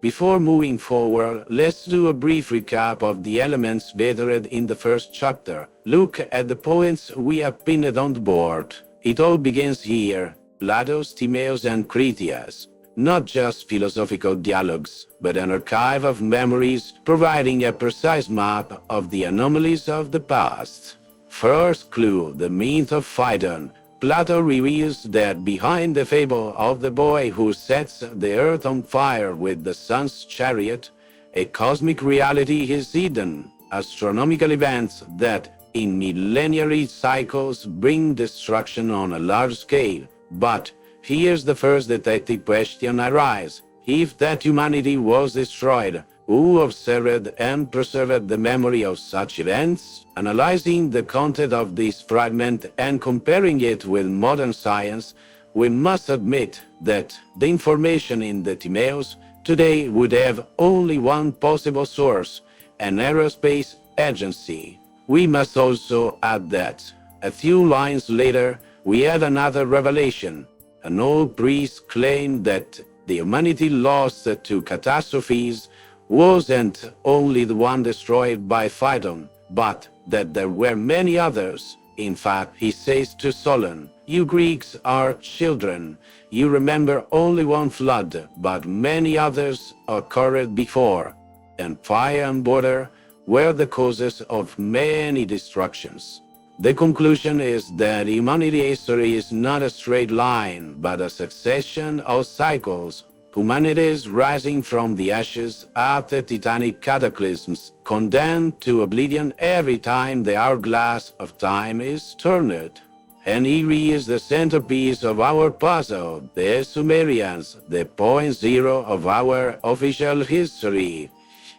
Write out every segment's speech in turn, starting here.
Before moving forward, let's do a brief recap of the elements gathered in the first chapter. Look at the points we have pinned on the board. It all begins here, Plato's, Timaeus and Critias. Not just philosophical dialogues, but an archive of memories providing a precise map of the anomalies of the past. First clue, the myth of Phaeton. Plato reveals that behind the fable of the boy who sets the earth on fire with the sun's chariot, a cosmic reality is hidden, astronomical events that, in millenary cycles, bring destruction on a large scale. But here's the first detective question arise. If that humanity was destroyed, who observed and preserved the memory of such events? Analyzing the content of this fragment and comparing it with modern science, we must admit that the information in the Timaeus today would have only one possible source, an aerospace agency. We must also add that, a few lines later, we had another revelation. An old priest claimed that the humanity lost to catastrophes wasn't only the one destroyed by Phaeton, but that there were many others. In fact, he says to Solon, "You Greeks are children. You remember only one flood, but many others occurred before, and fire and water were the causes of many destructions." The conclusion is that humanity history is not a straight line, but a succession of cycles. Humanity is rising from the ashes after titanic cataclysms, condemned to oblivion every time the hourglass of time is turned. And here is the centerpiece of our puzzle, the Sumerians, the point zero of our official history.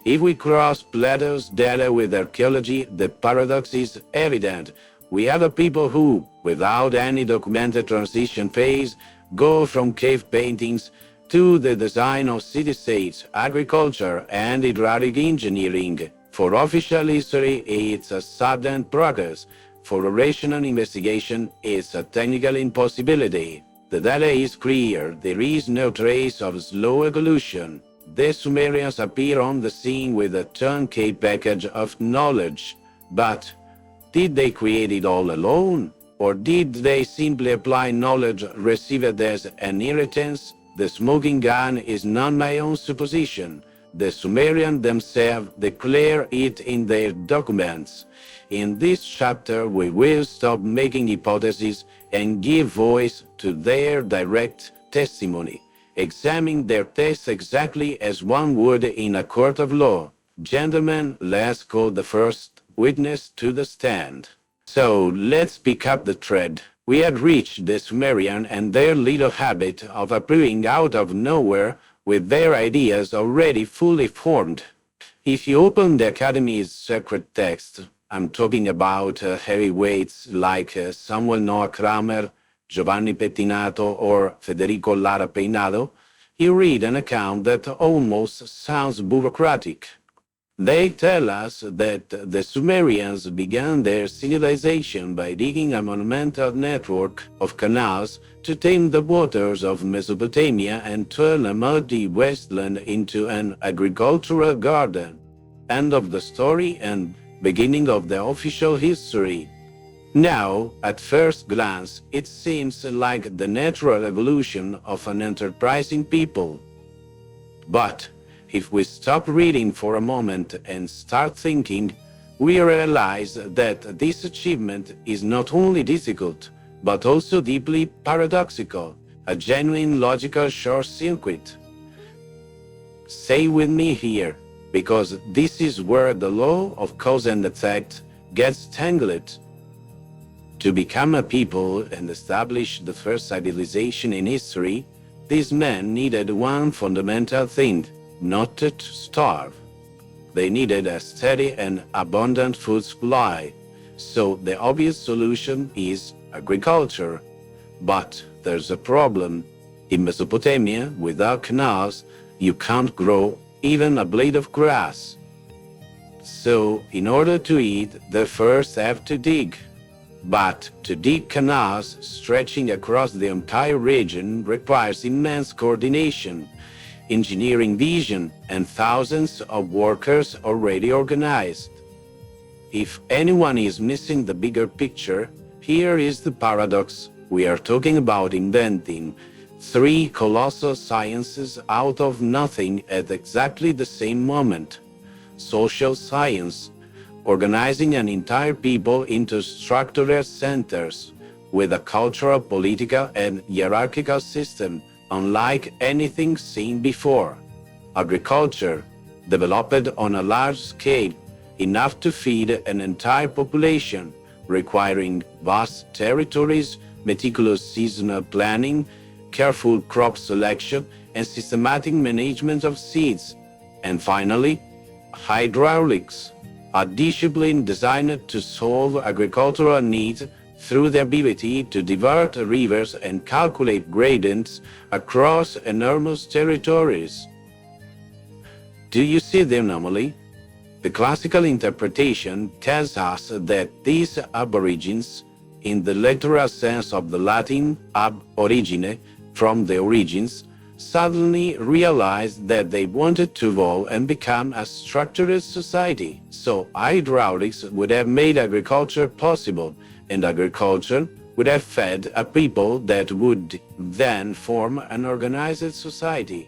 If we cross Plato's data with archaeology, the paradox is evident. We have a people who, without any documented transition phase, go from cave paintings to the design of city-states, agriculture, and hydraulic engineering. For official history, it's a sudden progress. For a rational investigation, it's a technical impossibility. The data is clear, there is no trace of slow evolution. The Sumerians appear on the scene with a turnkey package of knowledge. But did they create it all alone? Or did they simply apply knowledge received as an inheritance? The smoking gun is not my own supposition. The Sumerians themselves declare it in their documents. In this chapter, we will stop making hypotheses and give voice to their direct testimony. Examine their text exactly as one would in a court of law. Gentlemen, let's call the first witness to the stand. So let's pick up the thread. We had reached the Sumerian and their little habit of appearing out of nowhere with their ideas already fully formed. If you open the Academy's sacred text, I'm talking about heavyweights like Samuel Noah Kramer, Giovanni Pettinato, or Federico Lara Peinado, you read an account that almost sounds bureaucratic. They tell us that the Sumerians began their civilization by digging a monumental network of canals to tame the waters of Mesopotamia and turn a muddy wasteland into an agricultural garden. End of the story and beginning of the official history. Now, at first glance, it seems like the natural evolution of an enterprising people. But if we stop reading for a moment and start thinking, we realize that this achievement is not only difficult, but also deeply paradoxical, a genuine logical short circuit. Stay with me here, because this is where the law of cause and effect gets tangled. To become a people and establish the first civilization in history, these men needed one fundamental thing: not to starve. They needed a steady and abundant food supply, so the obvious solution is agriculture. But there's a problem. In Mesopotamia, without canals, you can't grow even a blade of grass. So, in order to eat, they first have to dig. But to dig canals stretching across the entire region requires immense coordination. engineering vision, and thousands of workers already organized. If anyone is missing the bigger picture, here is the paradox. We are talking about inventing three colossal sciences out of nothing at exactly the same moment. Social science, organizing an entire people into structural centers, with a cultural, political, and hierarchical system unlike anything seen before. Agriculture, developed on a large scale, enough to feed an entire population, requiring vast territories, meticulous seasonal planning, careful crop selection, and systematic management of seeds. And finally, hydraulics, a discipline designed to solve agricultural needs through the ability to divert rivers and calculate gradients across enormous territories. Do you see the anomaly? The classical interpretation tells us that these aborigines, in the literal sense of the Latin ab origine, from the origins, suddenly realized that they wanted to evolve and become a structured society. So hydraulics would have made agriculture possible, and agriculture would have fed a people that would then form an organized society.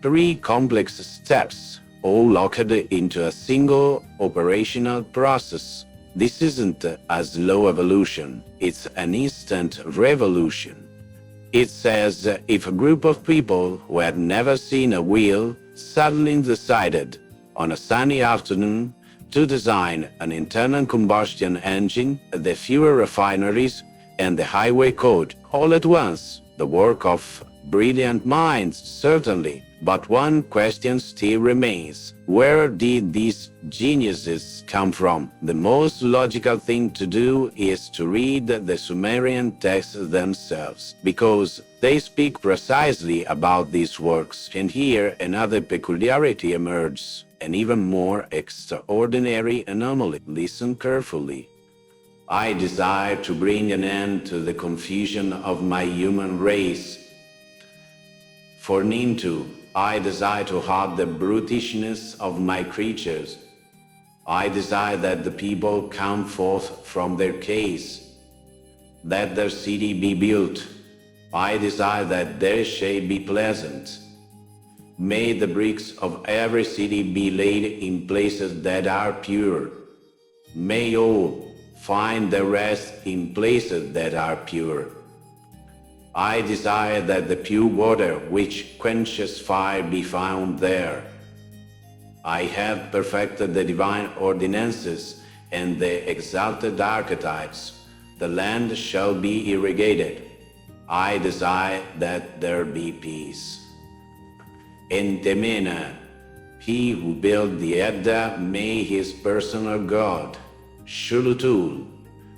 Three complex steps, all locked into a single operational process. This isn't a slow evolution, it's an instant revolution. It's as if a group of people who had never seen a wheel suddenly decided, on a sunny afternoon, to design an internal combustion engine, the fuel refineries, and the highway code all at once. The work of brilliant minds, certainly, but one question still remains. Where did these geniuses come from? The most logical thing to do is to read the Sumerian texts themselves, because they speak precisely about these works, and here another peculiarity emerges, an even more extraordinary anomaly. Listen carefully. I desire to bring an end to the confusion of my human race. For Nintu, I desire to halt the brutishness of my creatures. I desire that the people come forth from their caves, that their city be built. I desire that their shade be pleasant. May the bricks of every city be laid in places that are pure. May all find their rest in places that are pure. I desire that the pure water which quenches fire be found there. I have perfected the divine ordinances and the exalted archetypes. The land shall be irrigated. I desire that there be peace. Entemena, he who built the Edda, may his personal god, Shulutul,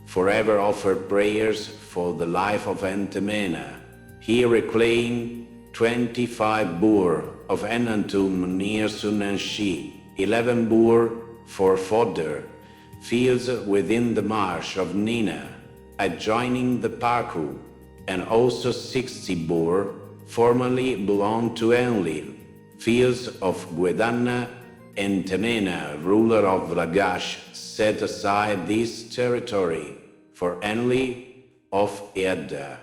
forever offer prayers for the life of Entemena. He reclaimed 25 bur of Enantum near Sunanshi, 11 bur for fodder, fields within the marsh of Nina, adjoining the Parku, and also 60 bur formerly belonged to Enlil, fields of Guedanna. Entemena, ruler of Lagash, set aside this territory for Enlil of Edda.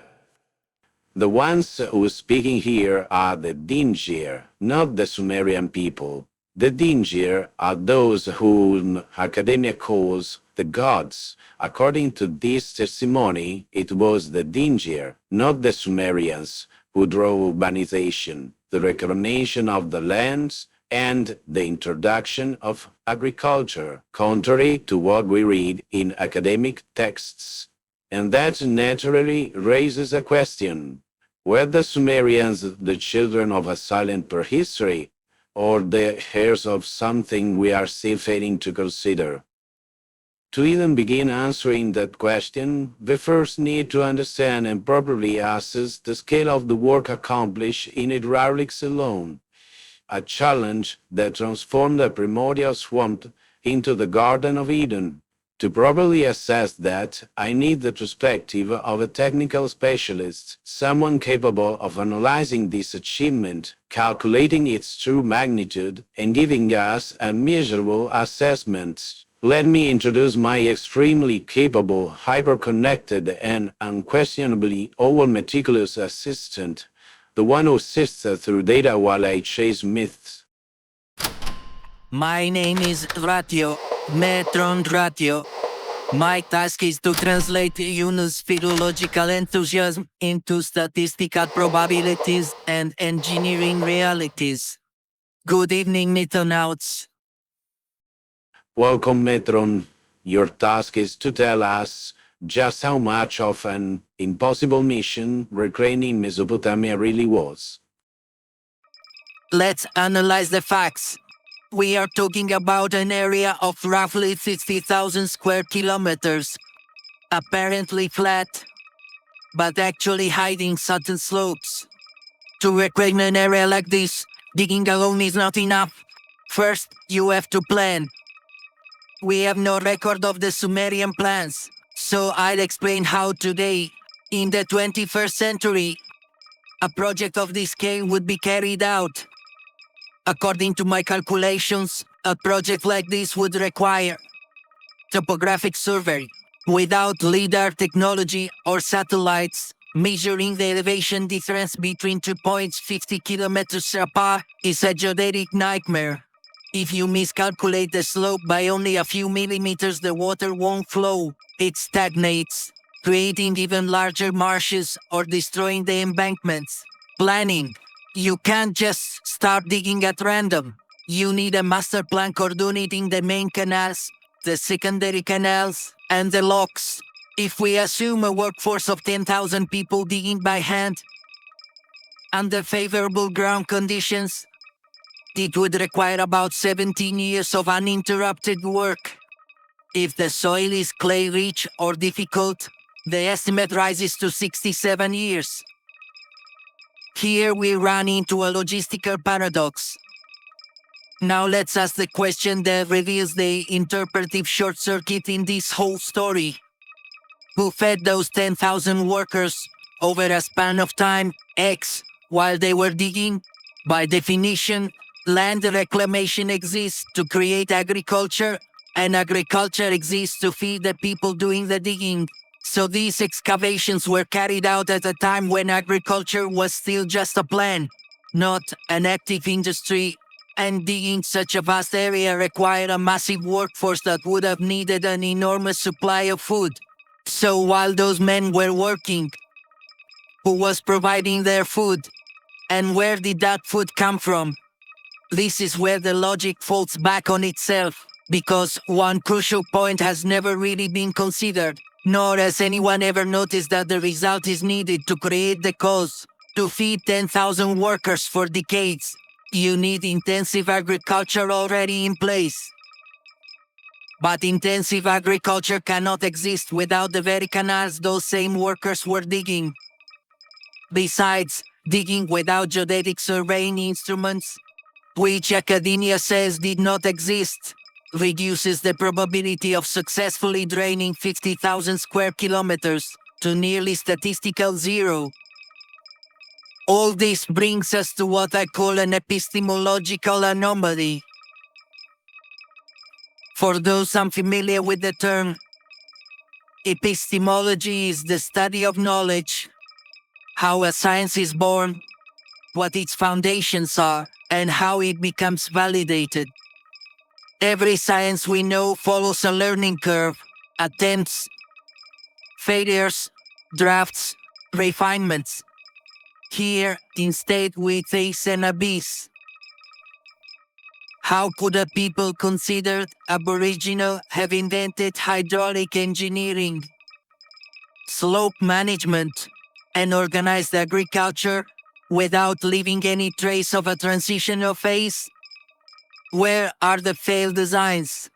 The ones who are speaking here are the Dingir, not the Sumerian people. The Dingir are those whom academia calls the gods. According to this testimony, it was the Dingir, not the Sumerians, who drove urbanization, the reclamation of the lands, and the introduction of agriculture, contrary to what we read in academic texts. And that naturally raises a question. Were the Sumerians the children of a silent prehistory, or the heirs of something we are still failing to consider? To even begin answering that question, we first need to understand and properly assess the scale of the work accomplished in hydraulics alone, a challenge that transformed the primordial swamp into the Garden of Eden. To properly assess that, I need the perspective of a technical specialist, someone capable of analyzing this achievement, calculating its true magnitude, and giving us a measurable assessment. Let me introduce my extremely capable, hyper-connected, and unquestionably all-meticulous assistant, the one who sifts through data while I chase myths. My name is Ratio, Metron Ratio. My task is to translate Yunus' philological enthusiasm into statistical probabilities and engineering realities. Good evening, mythonauts. Welcome, Metron. Your task is to tell us just how much of an impossible mission reclaiming Mesopotamia really was. Let's analyze the facts. We are talking about an area of roughly 60,000 square kilometers, apparently flat, but actually hiding certain slopes. To reclaim an area like this, digging alone is not enough. First, you have to plan. We have no record of the Sumerian plans, so I'll explain how today, in the 21st century, a project of this scale would be carried out. According to my calculations, a project like this would require topographic survey without LIDAR technology or satellites. Measuring the elevation difference between 2 points 50 kilometers apart is a geodetic nightmare. If you miscalculate the slope by only a few millimeters, the water won't flow. It stagnates, creating even larger marshes or destroying the embankments. Planning. You can't just start digging at random. You need a master plan coordinating the main canals, the secondary canals, and the locks. If we assume a workforce of 10,000 people digging by hand, under favorable ground conditions, it would require about 17 years of uninterrupted work. If the soil is clay-rich or difficult, the estimate rises to 67 years. Here we run into a logistical paradox. Now let's ask the question that reveals the interpretive short circuit in this whole story. Who fed those 10,000 workers over a span of time X while they were digging? By definition, land reclamation exists to create agriculture, and agriculture exists to feed the people doing the digging. So these excavations were carried out at a time when agriculture was still just a plan, not an active industry, and digging such a vast area required a massive workforce that would have needed an enormous supply of food. So while those men were working, who was providing their food? And where did that food come from? This is where the logic falls back on itself, because one crucial point has never really been considered, nor has anyone ever noticed that the result is needed to create the cause. To feed 10,000 workers for decades, you need intensive agriculture already in place. But intensive agriculture cannot exist without the very canals those same workers were digging. Besides, digging without geodetic surveying instruments, which academia says did not exist, reduces the probability of successfully draining 50,000 square kilometers to nearly statistical zero. All this brings us to what I call an epistemological anomaly. For those unfamiliar with the term, epistemology is the study of knowledge, how a science is born, what its foundations are, and how it becomes validated. Every science we know follows a learning curve, attempts, failures, drafts, refinements. Here, instead, we face an abyss. How could a people considered aboriginal have invented hydraulic engineering, slope management, and organized agriculture without leaving any trace of a transitional phase? Where are the failed designs?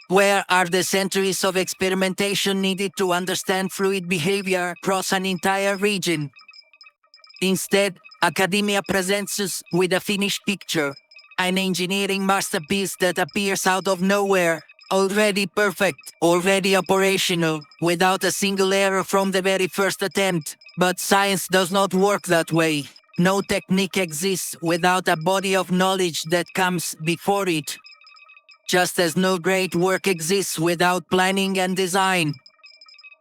Where are the centuries of experimentation needed to understand fluid behavior across an entire region? Instead, academia presents us with a finished picture, an engineering masterpiece that appears out of nowhere, Already perfect, already operational, without a single error from the very first attempt. But science does not work that way. No technique exists without a body of knowledge that comes before it. Just as no great work exists without planning and design.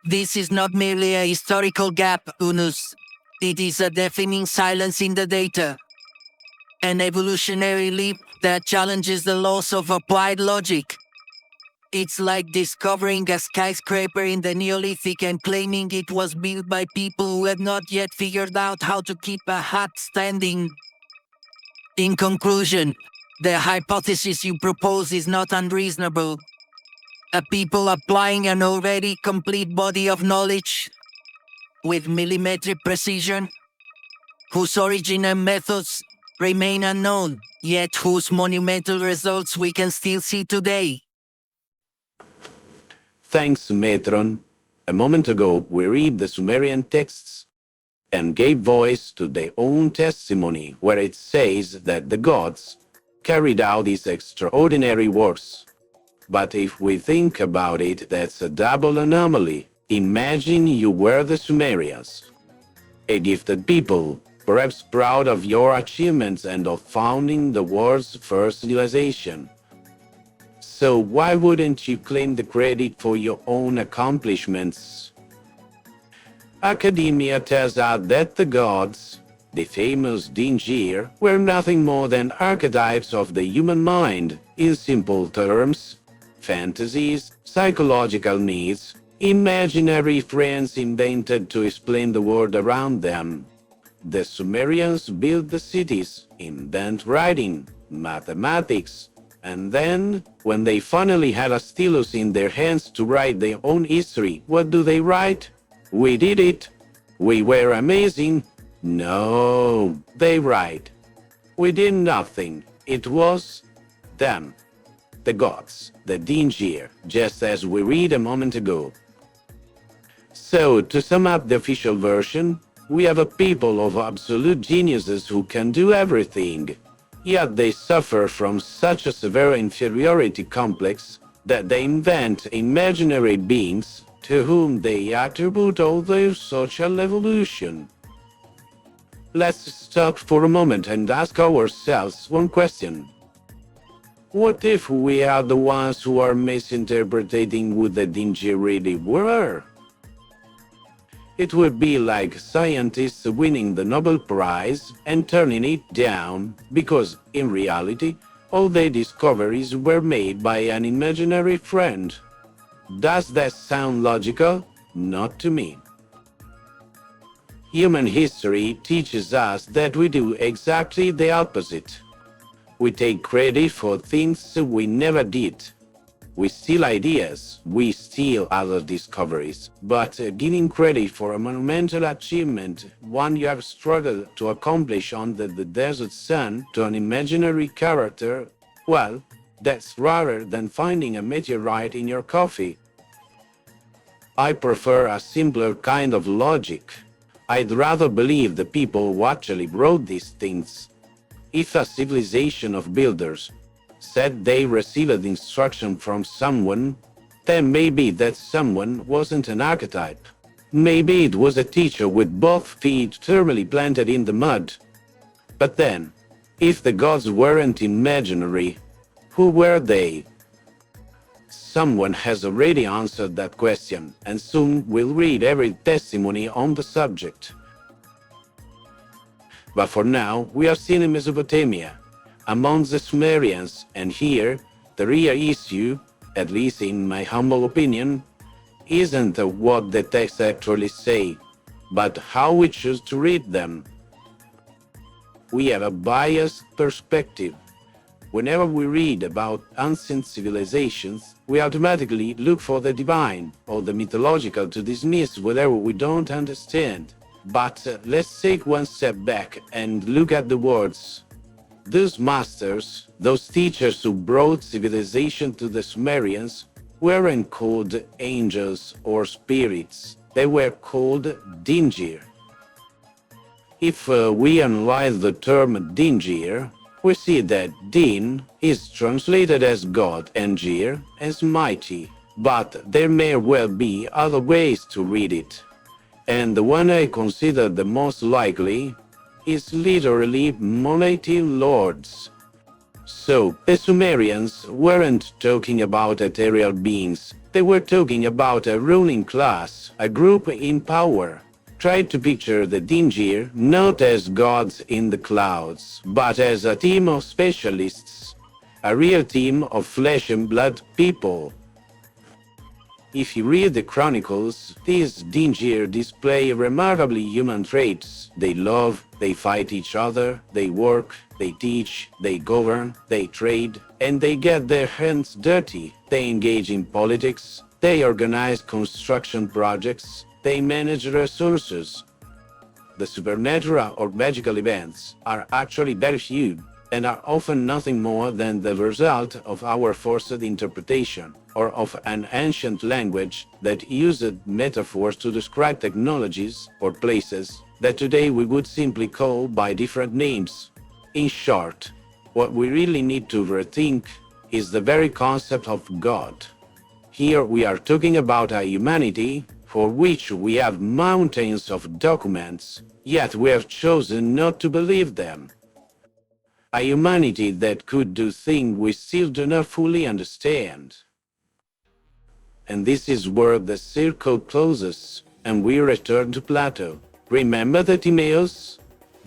This is not merely a historical gap, Unus. It is a deafening silence in the data. An evolutionary leap that challenges the laws of applied logic. It's like discovering a skyscraper in the Neolithic and claiming it was built by people who had not yet figured out how to keep a hut standing. In conclusion, the hypothesis you propose is not unreasonable. A people applying an already complete body of knowledge with millimetric precision, whose origin and methods remain unknown, yet whose monumental results we can still see today. Thanks, Metron. A moment ago, we read the Sumerian texts and gave voice to their own testimony, where it says that the gods carried out these extraordinary works. But if we think about it, that's a double anomaly. Imagine you were the Sumerians, a gifted people, perhaps proud of your achievements and of founding the world's first civilization. So why wouldn't you claim the credit for your own accomplishments? Academia tells us that the gods, the famous Dingir, were nothing more than archetypes of the human mind, in simple terms, fantasies, psychological needs, imaginary friends invented to explain the world around them. The Sumerians built the cities, invent writing, mathematics, and then, when they finally had a stylus in their hands to write their own history, what do they write? We did it. We were amazing. No, they write. We did nothing. It was them. The gods, the Dingir, just as we read a moment ago. So, to sum up the official version, we have a people of absolute geniuses who can do everything. Yet they suffer from such a severe inferiority complex that they invent imaginary beings to whom they attribute all their social evolution. Let's stop for a moment and ask ourselves one question. What if we are the ones who are misinterpreting who the Dingir really were? It would be like scientists winning the Nobel Prize and turning it down because, in reality, all their discoveries were made by an imaginary friend. Does that sound logical? Not to me. Human history teaches us that we do exactly the opposite. We take credit for things we never did. We steal ideas, we steal other discoveries, but giving credit for a monumental achievement, one you have struggled to accomplish under the desert sun, to an imaginary character, well, that's rarer than finding a meteorite in your coffee. I prefer a simpler kind of logic. I'd rather believe the people who actually wrote these things. If a civilization of builders said they received instruction from someone, then maybe that someone wasn't an archetype. Maybe it was a teacher with both feet firmly planted in the mud. But then, if the gods weren't imaginary, who were they? Someone has already answered that question, and soon we'll read every testimony on the subject. But for now, we are still in Mesopotamia, among the Sumerians, and here, the real issue, at least in my humble opinion, isn't what the texts actually say, but how we choose to read them. We have a biased perspective. Whenever we read about ancient civilizations, we automatically look for the divine or the mythological to dismiss whatever we don't understand. But let's take one step back and look at the words. Those masters, those teachers who brought civilization to the Sumerians, weren't called angels or spirits. They were called Dingir. If we analyze the term Dingir, We see that Din is translated as God and Jir as mighty, but there may well be other ways to read it. And the one I consider the most likely is literally mighty lords. So, the Sumerians weren't talking about ethereal beings, they were talking about a ruling class, a group in power. Try to picture the Dingir not as gods in the clouds, but as a team of specialists, a real team of flesh and blood people. If you read the chronicles, these Dingir display remarkably human traits. They love, they fight each other, they work, they teach, they govern, they trade, and they get their hands dirty. They engage in politics, they organize construction projects, they manage resources. The supernatural or magical events are actually very few and are often nothing more than the result of our forced interpretation or of an ancient language that used metaphors to describe technologies or places that today we would simply call by different names. In short, what we really need to rethink is the very concept of God. Here we are talking about a humanity for which we have mountains of documents, yet we have chosen not to believe them. A humanity that could do things we still do not fully understand. And this is where the circle closes, and we return to Plato. Remember the Timaeus?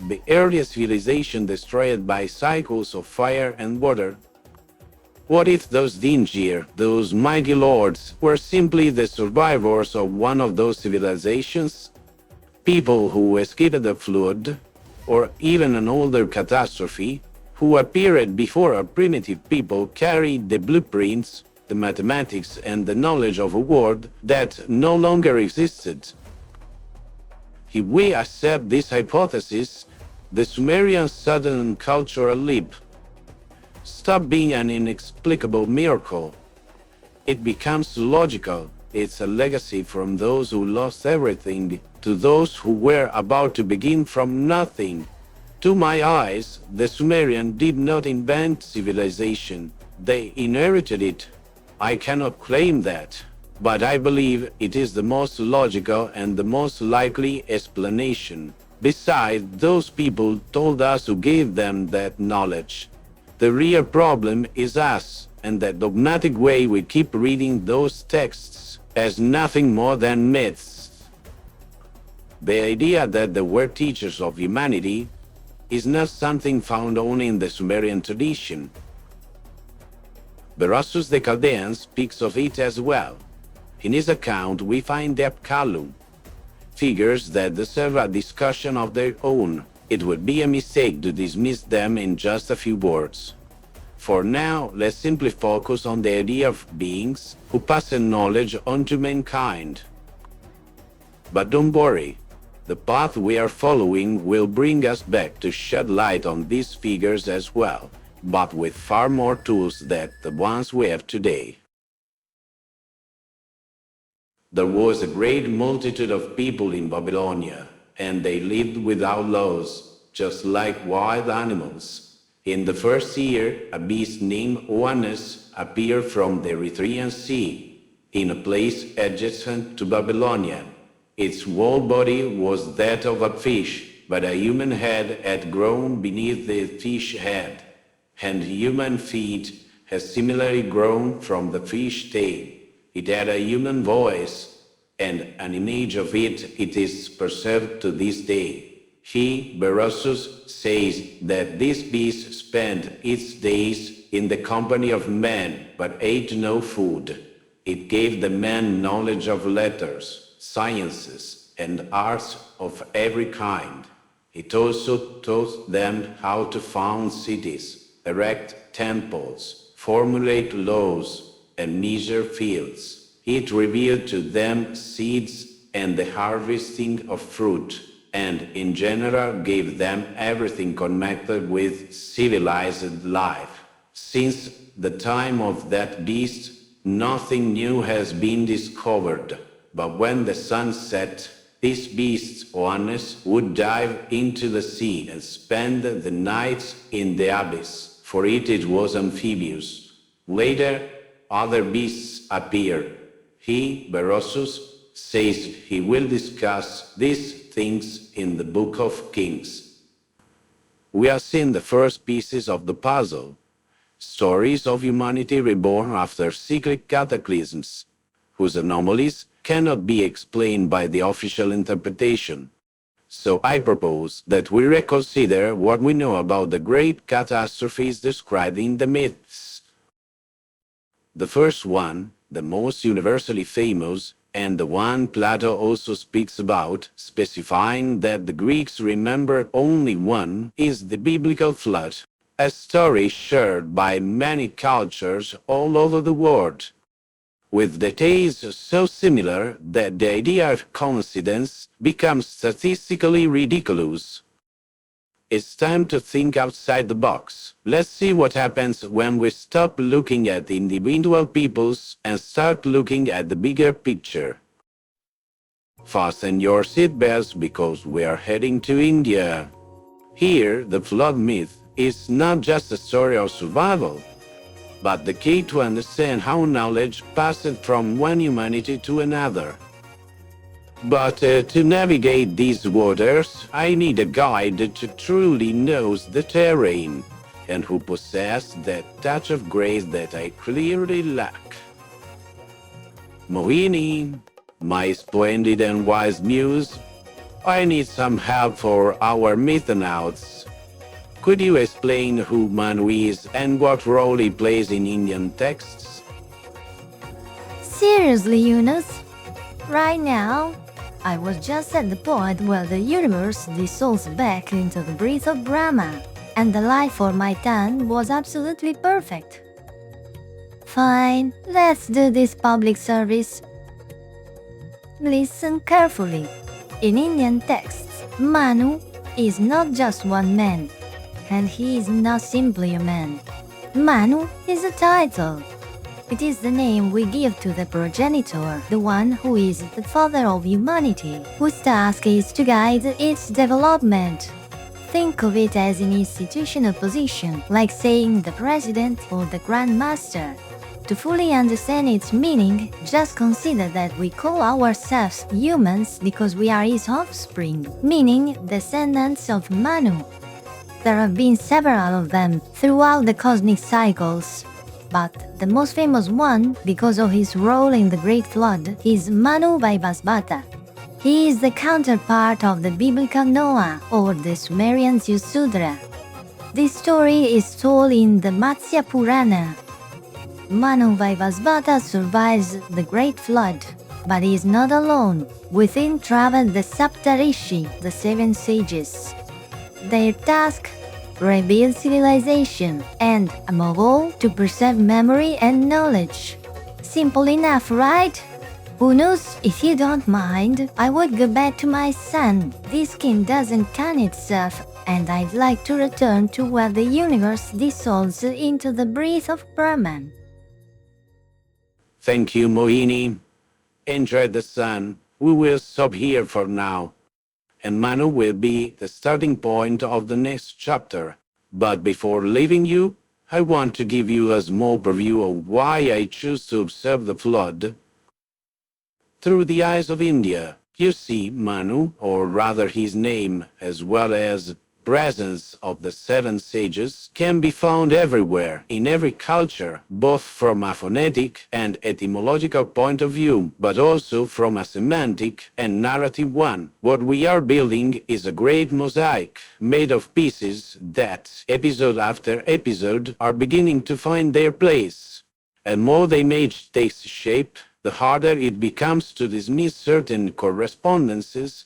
The earliest civilization destroyed by cycles of fire and water. What if those Dingir, those mighty lords, were simply the survivors of one of those civilizations? People who escaped the flood, or even an older catastrophe, who appeared before a primitive people carried the blueprints, the mathematics, and the knowledge of a world that no longer existed. If we accept this hypothesis, the Sumerian sudden cultural leap stopped being an inexplicable miracle. It becomes logical. It's a legacy from those who lost everything to those who were about to begin from nothing. To my eyes, the Sumerians did not invent civilization, they inherited it. I cannot claim that, but I believe it is the most logical and the most likely explanation. Besides, those people told us who gave them that knowledge. The real problem is us, and that dogmatic way we keep reading those texts as nothing more than myths. The idea that they were teachers of humanity is not something found only in the Sumerian tradition. Berossus the Chaldean speaks of it as well. In his account we find the Apkallu, figures that deserve a discussion of their own. It would be a mistake to dismiss them in just a few words. For now, let's simply focus on the idea of beings who pass knowledge on to mankind. But don't worry. The path we are following will bring us back to shed light on these figures as well, but with far more tools than the ones we have today. There was a great multitude of people in Babylonia, and they lived without laws, just like wild animals. In the first year, a beast named Oannes appeared from the Erythraean Sea, in a place adjacent to Babylonia. Its whole body was that of a fish, but a human head had grown beneath the fish head, and human feet had similarly grown from the fish tail. It had a human voice, and an image of it is preserved to this day. He, Berossus, says that this beast spent its days in the company of men, but ate no food. It gave the men knowledge of letters, sciences, and arts of every kind. It also taught them how to found cities, erect temples, formulate laws, and measure fields. It revealed to them seeds and the harvesting of fruit, and in general gave them everything connected with civilized life. Since the time of that beast, nothing new has been discovered. But when the sun set, these beasts, Oannes, would dive into the sea and spend the night in the abyss, for it was amphibious. Later, other beasts appeared. He, Berossus, says he will discuss these things in the Book of Kings. We are seeing the first pieces of the puzzle. Stories of humanity reborn after cyclic cataclysms, whose anomalies cannot be explained by the official interpretation. So I propose that we reconsider what we know about the great catastrophes described in the myths. The first one, the most universally famous, and the one Plato also speaks about, specifying that the Greeks remember only one, is the biblical flood, a story shared by many cultures all over the world, with details so similar that the idea of coincidence becomes statistically ridiculous. It's time to think outside the box. Let's see what happens when we stop looking at individual peoples and start looking at the bigger picture. Fasten your seatbelts because we are heading to India. Here, the flood myth is not just a story of survival, but the key to understand how knowledge passed from one humanity to another. But to navigate these waters, I need a guide that truly knows the terrain, and who possesses that touch of grace that I clearly lack. Mohini, my splendid and wise muse, I need some help for our mythonauts. Could you explain who Manu is and what role he plays in Indian texts? Seriously, Yunus? Right now, I was just at the point where the universe dissolves back into the breath of Brahma, and the life for my tongue was absolutely perfect. Fine, let's do this public service. Listen carefully. In Indian texts, Manu is not just one man, and he is not simply a man. Manu is a title. It is the name we give to the progenitor, the one who is the father of humanity, whose task is to guide its development. Think of it as an institutional position, like saying the president or the grand master. To fully understand its meaning, just consider that we call ourselves humans because we are his offspring, meaning descendants of Manu. There have been several of them throughout the cosmic cycles, but the most famous one, because of his role in the Great Flood, is Manu Vaivasvata. He is the counterpart of the biblical Noah or the Sumerian Yusudra. This story is told in the Matsya Purana. Manu Vaivasvata survives the Great Flood, but he is not alone. With him traveled the Saptarishi, the 7 sages. Their task? Rebuild civilization and, above all, to preserve memory and knowledge. Simple enough, right? Who knows, if you don't mind, I would go back to my sun. This skin doesn't can itself, and I'd like to return to where the universe dissolves into the breath of Brahman. Thank you, Mohini. Enjoy the sun. We will stop here for now, and Manu will be the starting point of the next chapter. But before leaving you, I want to give you a small preview of why I choose to observe the flood through the eyes of India. You see, Manu, or rather his name, as well as presence of the 7 sages, can be found everywhere, in every culture, both from a phonetic and etymological point of view, but also from a semantic and narrative one. What we are building is a great mosaic, made of pieces that, episode after episode, are beginning to find their place. And more the image takes shape, the harder it becomes to dismiss certain correspondences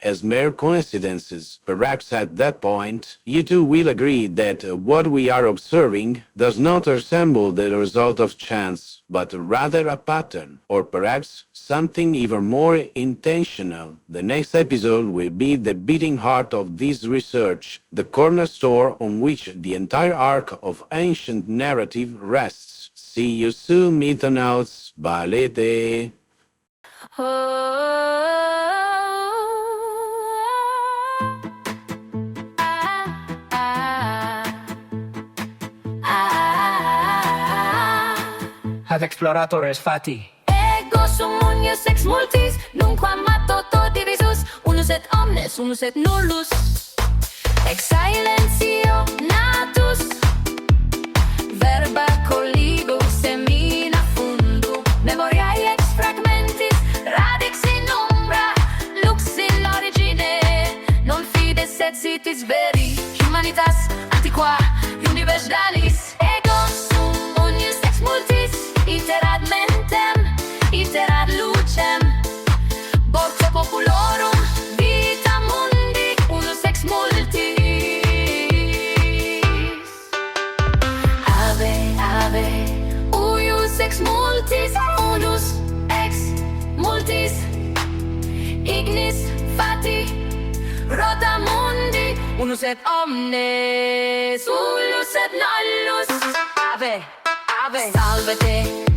as mere coincidences. Perhaps at that point, you too will agree that what we are observing does not resemble the result of chance, but rather a pattern, or perhaps something even more intentional. The next episode will be the beating heart of this research, the cornerstone on which the entire arc of ancient narrative rests. See you soon, mythonauts. Balete. Oh. exploratores fati. Ego sum unius ex multis, nunquam toto divisus, unus et omnes, unus et nullus. Ex silentio natus, verba colligo semina fundu, memoriae ex fragmentis, radix in umbra, lux in origine, non fides et sitis veri, humanitas antiqua universalis. Ego sum unius ex multis, iterat mentem, iterat lucem, borto populorum, vita mundi, unus ex multis. Ave, ave, uius ex multis, unus ex multis, ignis fati, rota mundi, unus et omnes, ullus et nullus. Ave, ave, salvete.